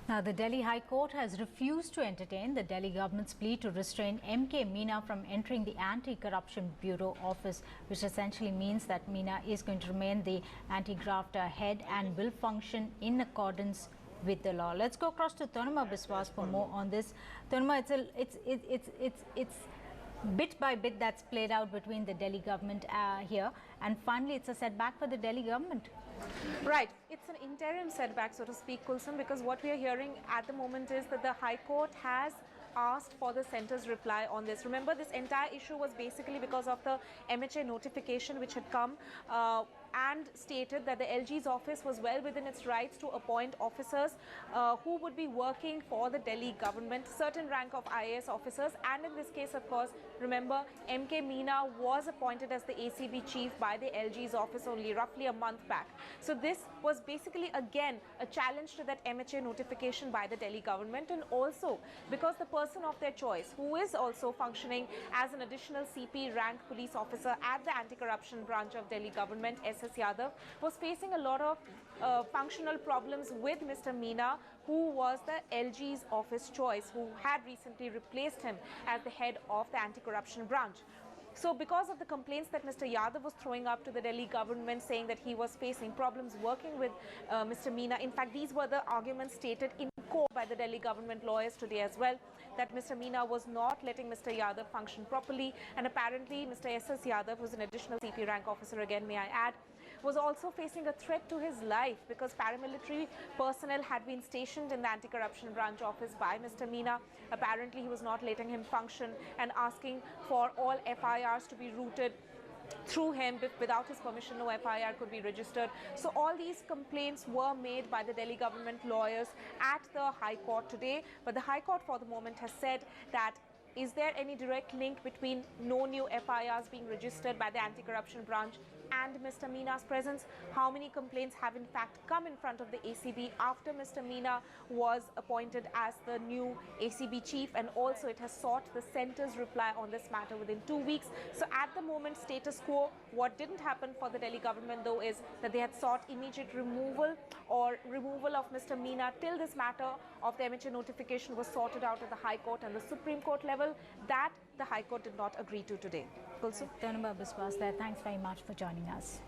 Now, the Delhi High Court has refused to entertain the Delhi government's plea to restrain M.K. Meena from entering the Anti-Corruption Bureau office, which essentially means that Meena is going to remain the anti-graft head and will function in accordance with the law. Let's go across to Tanuma Biswas for more on this. Tanuma, it's bit by bit that's played out between the Delhi government here, and finally it's a setback for the Delhi government. Right, it's an interim setback, so to speak, Kulsum, because what we are hearing at the moment is that the High Court has asked for the centre's reply on this. Remember, this entire issue was basically because of the MHA notification which had come and stated that the LG's office was well within its rights to appoint officers who would be working for the Delhi government, certain rank of IAS officers, and in this case, of course, remember, M.K. Meena was appointed as the ACB chief by the LG's office only roughly a month back. So this was basically again a challenge to that MHA notification by the Delhi government, and also because the person of their choice, who is also functioning as an additional CP rank police officer at the anti-corruption branch of Delhi government, S.S. Yadav, was facing a lot of functional problems with Mr. Meena, who was the LG's office choice, who had recently replaced him as the head of the anti-corruption branch. So because of the complaints that Mr. Yadav was throwing up to the Delhi government, saying that he was facing problems working with Mr. Meena, in fact, these were the arguments stated in court by the Delhi government lawyers today as well, that Mr. Meena was not letting Mr. Yadav function properly, and apparently Mr. S.S. Yadav, who's an additional CP rank officer again, may I add, was also facing a threat to his life because paramilitary personnel had been stationed in the anti-corruption branch office by Mr. Meena. Apparently, he was not letting him function and asking for all FIRs to be routed through him. Without his permission, no FIR could be registered. So all these complaints were made by the Delhi government lawyers at the High Court today. But the High Court for the moment has said that is there any direct link between no new FIRs being registered by the anti-corruption branch and Mr. Meena's presence? How many complaints have in fact come in front of the ACB after Mr. Meena was appointed as the new ACB chief, and also it has sought the centre's reply on this matter within 2 weeks. So at the moment, status quo. What didn't happen for the Delhi government though is that they had sought immediate removal of Mr. Meena till this matter of the MHA notification was sorted out at the High Court and the Supreme Court level. That the High Court did not agree to today. Kulsum? Tanuma Biswas there. Thanks very much for joining us.